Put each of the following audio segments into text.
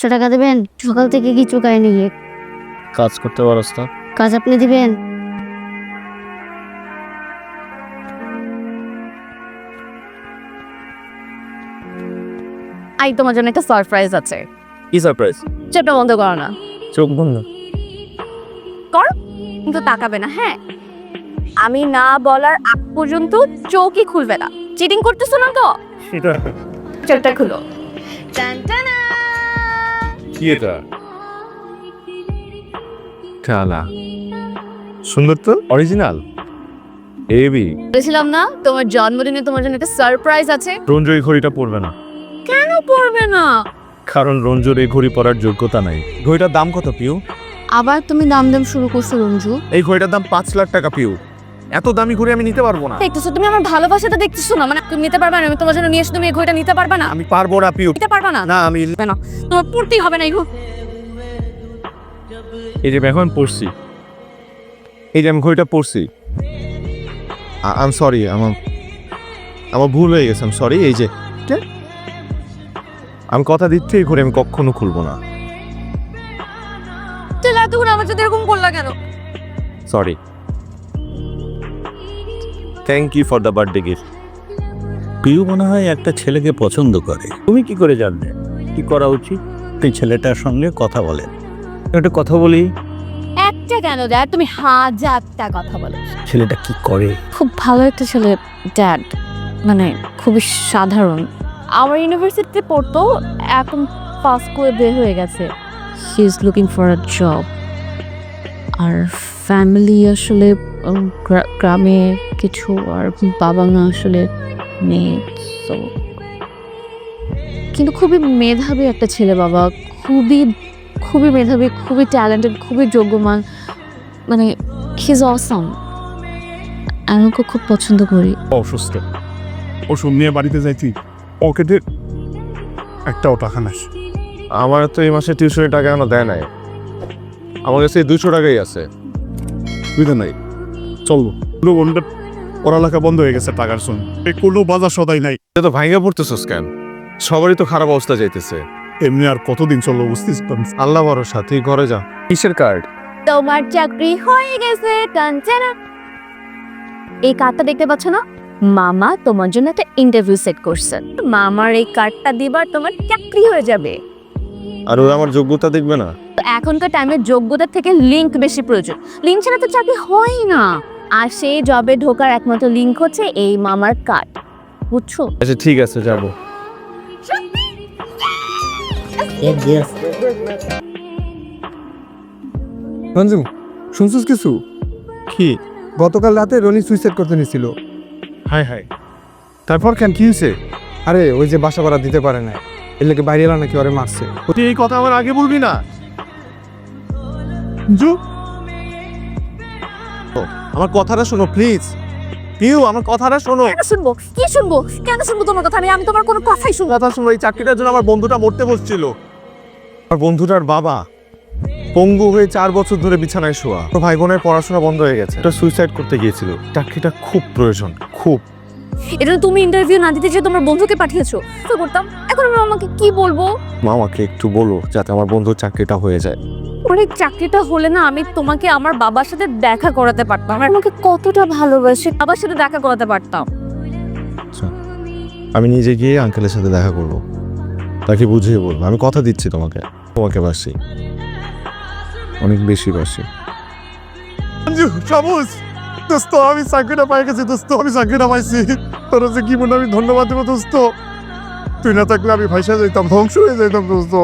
500 টাকা দেবেন? সকাল থেকে কিছু খাইনি। কাজ করতে পারস না? কাজ আপনি দিবেন? আই তোমার জন্য একটা সারপ্রাইজ আছে। কি সারপ্রাইজ? চোখটা বন্ধ করো না। চোখ বন্ধ। কর, কিন্তু তাকাবে না, হ্যাঁ? আমি না বলার আগ পর্যন্ত চোখই খুলবে না। চিটিং করতেছো না তো? চোখটা খুলো। টানটানা। কি এটা? কালা সুন্দর তো, অরিজিনাল। এবি বলেছিলাম না তোমার জন্মদিনে তোমার জন্য একটা সারপ্রাইজ আছে। রঞ্জু এই ঘড়িটা পরবে না, কেন পড়বে না? কারণ রঞ্জুর এই ঘড়ি পরার যোগ্যতা নাই। ঘড়িটার দাম কত পিউ? আবার তুমি দাম দাম শুরু করছো রঞ্জু। এই ঘড়িটার দাম 5 লাখ টাকা পিউ। এত দামি ঘড়ি আমি নিতে পারবো না। দেখতেছো তুমি আমার ভালোবাসাটা দেখতেছো না? মানে তুমি নিতে পারবে না, আমি তোমার জন্য নিয়ে এসে তুমি এই ঘড়িটা নিতে পারবে না? আমি পারবো না পিউ। নিতে পারবে না? না আমি না, তোমার পড়তেই হবে না এই ঘড়ি। এই যে এখন পরছি, এই যে আমি ঘড়িটা পরছি। আই এম সরি, আমার ভুল হয়ে গেছে। আমি সরি। এই যে আমি কথা দিচ্ছি, এই ঘড়ি আমি কখনো খুলবো না। তাহলে এতক্ষণ আমার সাথে এরকম করলা কেন? Sorry. Thank you for the birthday gift. Piu মনে হয় একটা ছেলেকে পছন্দ করে। তুমি কি করে জানলে? কি করা উচিত? তুই ছেলেটার সঙ্গে কথা বলেন। একটা কথা বলি, একটা কেন ড্যাড, তুমি হাজারটা কথা বলো। ছেলেটা কি করে? খুব ভালো একটা ছেলে ড্যাড, মানে খুবই সাধারণ। আমার ইউনিভার্সিটিতে পড়তো, এখন পাস করে বের হয়ে গেছে। He is looking for a job. আর ফ্যামিলি আসলে গ্রামে কিছু, আর বাবা মা আসলে নেই। So, কিন্তু খুবই মেধাবী একটা ছেলে বাবা, খুবই খুবই মেধাবী, খুবই ট্যালেন্টেড, খুবই যোগ্যমান, মানে হি ইজ অসাম। আমি ওকে খুব পছন্দ করি। অসুস্থ, ওষুধ নিয়ে বাড়িতে যাইছি, পকেটে একটাও টাকা নাই। আমার তো এই মাসে টিউশনের টাকা এখনো দেয় নাই। আমার কাছে 200 টাকাই আছে। বুঝতে নাই, চলবো। বোনটা পড়ালেখা বন্ধ হয়ে গেছে টাকার জন্য, কোনো বাজার সদাই নাই। এটা তো ভাঙা পড়তেছস কেন? সবারই তো খারাপ অবস্থা যাইতেছে। এমনি আর কতদিন চলবো বুঝতেছি। আল্লাহ ভরসা, তুই ঘরে যা। কিসের কার্ড? তোমার চাকরি হয়ে গেছে কাঞ্চনা। এই কার্ডটা দেখতে পাচ্ছ না? মামা তোমার জন্য একটা ইন্টারভিউ সেট করছেন। মামার এই কার্ডটা দিবার তোমার চাকরি হয়ে যাবে। আর ও আমার যোগ্যতা দেখবে না? তো এখনকার টাইমে যোগ্যতার থেকে লিংক বেশি প্রয়োজন। লিংক ছাড়া তো চাকরি হয় না। আর সেই জবে ঢোকার একমাত্র লিংক হচ্ছে এই মামার কার্ড, বুঝছো? আচ্ছা ঠিক আছে, যাবো। রঞ্জু, শুনছিস কিছু? কি? গতকাল রাতে রনি সুইসাইড করতে নিছিল। হাই হাই, তারপর কেন কি হয়েছে? আরে ওই যে বাসা ভাড়া দিতে পারে না, এর লোকে বাইরে এলো নাকি ওরে মারছে। তুই এই কথা আমার আগে বলবি না। রঞ্জু, আমার কথাটা শোনো প্লিজ। পিউ, আমার কথাটা শোনো। কেন শুনবো? কি শুনবো? কেন শুনবো তোমার কথা? আমি তোমার কোনো কথাই শুনবো না। কথা শোনো। এই চাকরিটার জন্য আমার বন্ধুটা মরতে বসছিল। আমার বন্ধুটার বাবা পঙ্গু হয়ে 4 বছর ধরে বিছানায় শোয়া। ওর ভাই বোনের পড়াশোনা বন্ধ হয়ে গেছে, এটা সুইসাইড করতে গিয়েছিল। চাকরিটা খুব প্রয়োজন, খুব। এটা তুমি ইন্টারভিউ না দিতে যে তোমার বন্ধুকে পাঠিয়েছো। তো করতাম, এখন আমি আমাকে কি বলবো? মামাকে একটু বলো যাতে আমার বন্ধুর চাকরিটা হয়ে যায়। ওরে চাকরিটা হলে না, আমি তোমাকে আমার বাবার সাথে দেখা করাতে পারতাম। আর আমাকে কতটা ভালোবাসে, বাবার সাথে দেখা করাতে পারতাম। আমি নিজে গিয়ে আঙ্কেলের সাথে দেখা করব, তাকে বুঝিয়ে বলবো। আমি কথা দিচ্ছি তোমাকে, তোমাকে বাসি, অনেক বেশি বাসি। রঞ্জু, সবুজ দোস্ত, আমি চাকরিটা পাই গেছি দোস্ত, আমি চাকরিটা পাইছি। তোর যে কি মনে আমি ধন্যবাদ দেবো দোস্ত। তুই না থাকলে আমি ভাইসা যাইতাম, ধ্বংস হয়ে যাইতাম দোস্ত।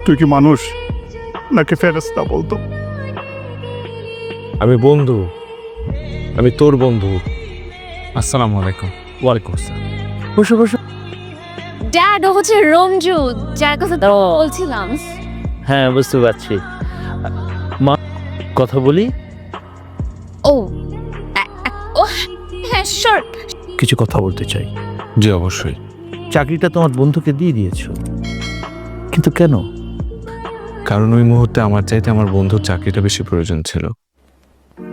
তুই কি মানুষ নাকি ফেরেশতা বলতো? আমি বন্ধু, আমি তোর বন্ধু। আসসালামু আলাইকুম। ওয়ালাইকুম আসসালাম। বসো বসো। ড্যাড, ও হচ্ছে রঞ্জু, যার কথা বলছিলাম। হ্যাঁ, বুঝতে পারছি। মা, কথা বলি? ও ও হ্যাঁ, শিওর। কিছু কথা বলতে চাই। জি অবশ্যই। চাকরিটা তোমার বন্ধুকে দিয়ে দিয়েছো, কিন্তু কেন? কারণ ওই মুহূর্তে আমার চাইতে আমার বন্ধুর চাকরিটা বেশি প্রয়োজন ছিল।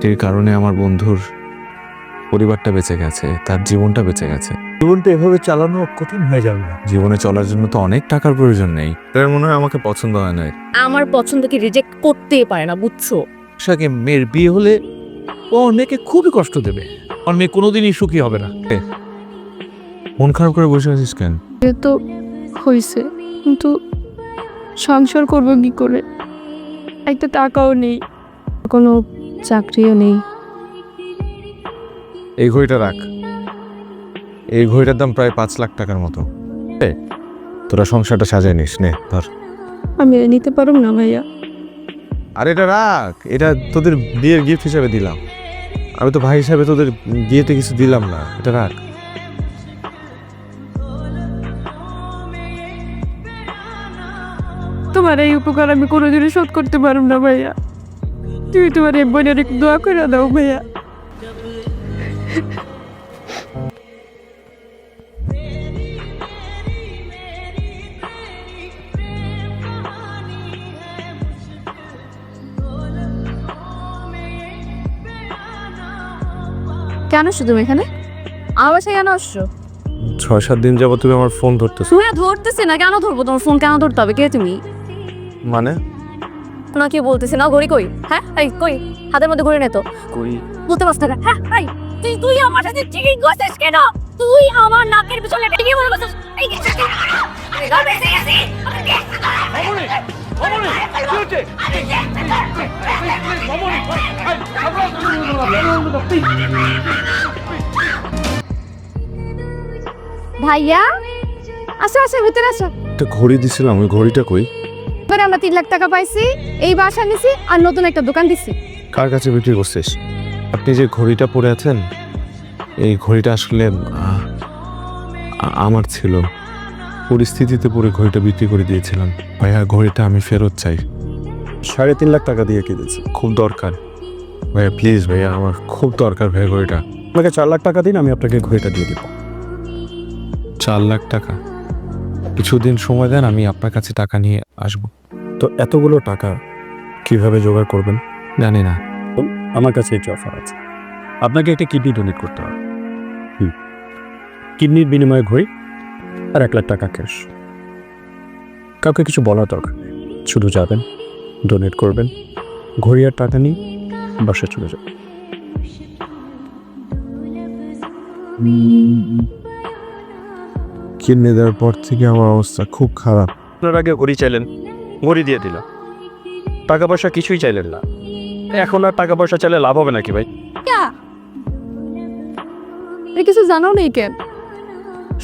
এই কারণে আমার বন্ধুর পরিবারটা বেঁচে গেছে, তার জীবনটা বেঁচে গেছে। জীবনটা এভাবে চালানো কঠিন হয়ে যাবে না। জীবনে চলার জন্য তো অনেক টাকার প্রয়োজন নেই। তার মনে হয় আমাকে পছন্দ হয় না। আমার পছন্দকে রিজেক্ট করতেই পারে না, বুঝছো? সাথে মেয়ের বিয়ে হলে ও মেয়েকে খুবই কষ্ট দেবে, আর মেয়ে কোনোদিনই সুখী হবে না। মন খারাপ করে বসে আছিস কেন? এ তো হয়েছে, কিন্তু সংসার করবো কি করে? একটা টাকাও নেই, কোনো চাকরিও নেই। এই ঘড়িটা রাখ। এই ঘড়িটার দাম প্রায় 5 লাখ টাকার মতো। তোরা সংসারটা সাজায় নিস, নে ধর। আমি নিতে পারব না ভাইয়া। আর এটা রাখ, এটা তোদের বিয়ের গিফট হিসেবে দিলাম। আমি তো ভাই হিসাবে তোদের বিয়েতে কিছু দিলাম না, এটা রাখ। তোমার এই উপকার আমি কোনোদিনই শোধ করতে পারব না ভাইয়া। তুমি তোমার এই বোনের একটু দোয়া করে দাও ভাইয়া। কেন আসছো তুমি এখানে? আমার বাসায় কেন আসছো? 6-7 দিন যাবত তুমি আমার ফোন ধরতেছ। তুমি ধরতেছি না, কেন ধরবো? তোমার ফোন কেন ধরতে হবে? কে তুমি? মানে না কি বলতেছি না, ঘড়ি কই? হ্যাঁ এই কই, হাতের মধ্যে ঘড়ি নেই তো। কই? বলতে পারছ না? হ্যাঁ এই তুই আমার সাথে চিকিং করছিস কেন? তুই আমার নাকের পিছনে টিকে বলে বসছিস। এই কি করছিস? আমি ঘর বেঁচে গেছি। ভাইয়া আসো আসো, ভিতরে আসো। একটা ঘড়ি দিছিলাম, ওই ঘড়িটা কই? এবারে আমরা 3 লাখ টাকা পাইছি, এই বাসা নিছি আর নতুন একটা দোকান দিছি। কার কাছে বিক্রি করছিস? আপনি যে ঘড়িটা পরে আছেন, এই ঘড়িটা আসলে আমার ছিল। পরিস্থিতিতে পরে ঘড়িটা বিক্রি করে দিয়েছিলাম। ভাইয়া ঘড়িটা আমি ফেরত চাই। 3.5 লাখ টাকা দিয়ে কিনেছি। খুব দরকার ভাইয়া, প্লিজ ভাইয়া, আমার খুব দরকার ভাইয়া ঘড়িটা। আপনাকে 4 লাখ টাকা দিন, আমি আপনাকে ঘড়িটা দিয়ে দিব। 4 লাখ টাকা? কিছুদিন সময় দেন, আমি আপনার কাছে টাকা নিয়ে আসবো। তো এতগুলো টাকা কিভাবে জোগাড় করবেন? জানি না। আমার কাছে একটি অফার আছে। আপনাকে একটা কিডনি ডোনেট করতে হবে। কিডনির বিনিময়ে ঘড়ি আর 1 লাখ টাকা ক্যাশ। কাউকে কিছু বলার দরকার নেই, শুধু যাবেন, ডোনেট করবেন, ঘড়ি আর টাকা নিয়ে বাসায় চলে যাবেন। কিডনি দেওয়ার পর থেকে আমার অবস্থা খুব খারাপ। আপনার আগে ঘড়ি চাইলেন, ঘড়ি দিয়ে দিলাম। টাকা পয়সা কিছুই চাইলেন না। এখন আর টাকা পয়সা চাইলে লাভ হবে নাকি ভাই? কিছু জানো নেই কেন?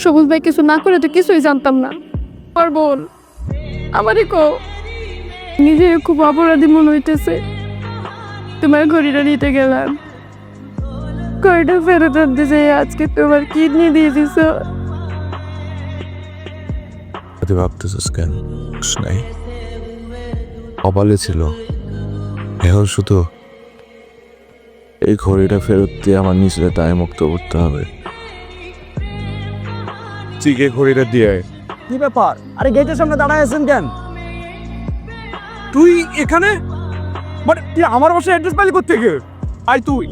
সবুজ ভাই কিছু না করে তো কিছুই জানতাম না। আর বোন আমারই কো, নিজে খুব অপরাধী মনে হইতেছে। তোমার ঘড়িটা নিতে গেলাম, ঘড়িটা ফেরত আনতে যাই আজকে তোমার কিডনি দিয়ে দিছ। ভাবতেছিস কেন? নাই, কপালে ছিল। এখন শুধু এই ঘড়িটা ফেরত দিয়ে আমার নিজের দায় মুক্ত করতে হবে। তুই গিয়ে ঘড়িটা দিয়ে আয়। কি ব্যাপার? আরে গেটের সামনে দাঁড়ায় আছেন কেন? তুই এখানে মানে তুই আমার বাসায় অ্যাড্রেস পাইলি কোত্থেকে? আই তুই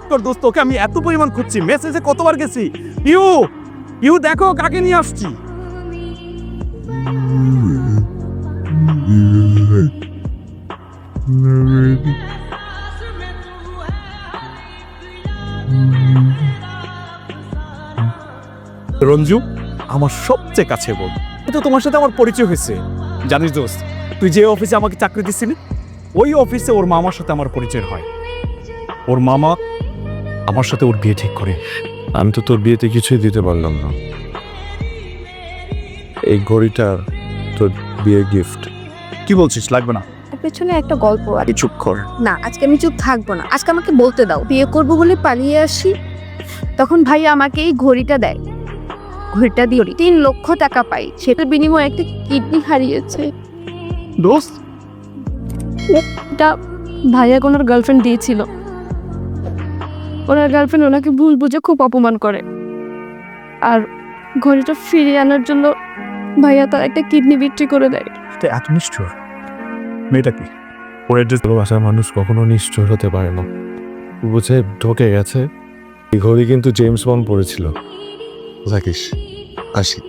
তোর দোস্তকে আমি এত পরিমাণ খুঁজছি, মেসেজে কতবার গেছি। ইউ দেখো কাকে নিয়ে আসছি। রঞ্জু আমার সবচেয়ে কাছে বোন। তো তোমার সাথে আমার পরিচয় হয়েছে। জানিস দোস্ত, তুই যে অফিসে আমাকে চাকরি দিচ্ছিলি, ওই অফিসে ওর মামার সাথে আমার পরিচয় হয়। ওর মামা আমার সাথে ওর বিয়ে ঠিক করে। আমি তো তোর বিয়েতে কিছুই দিতে পারলাম না। এই ঘড়িটা তোর বিয়ের গিফট। কি বলছিস? লাগবে না। পেছনে একটা গল্প আছে। চুপ কর। না আজকে আমি চুপ থাকবো না, আজকে আমাকে বলতে দাও। বিয়ে করবো বলে পালিয়ে আসি, তখন ভাই আমাকে এই ঘড়িটা দেয়। ঘড়িটা দিয়ে 3 লক্ষ টাকা পাই, সেটার বিনিময়ে একটা কিডনি হারিয়েছে। দোস্ত এটা ভাইয়া ওনার গার্লফ্রেন্ড দিয়েছিল। ওনার গার্লফ্রেন্ড ওনাকে ভুল বুঝে খুব অপমান করে, আর ঘড়িটা ফিরিয়ে আনার জন্য ভাইয়া তার একটা কিডনি বিক্রি করে দেয়। এটা এত নিষ্ঠুর। মেয়েটা কি? ওর অ্যাড্রেস ভালোবাসার মানুষ কখনো নিশ্চয় হতে পারে না। বুঝে ঢোকে গেছে, এই ঘড়ি কিন্তু জেমস বন্ড পড়েছিল। থাকিস, আসি।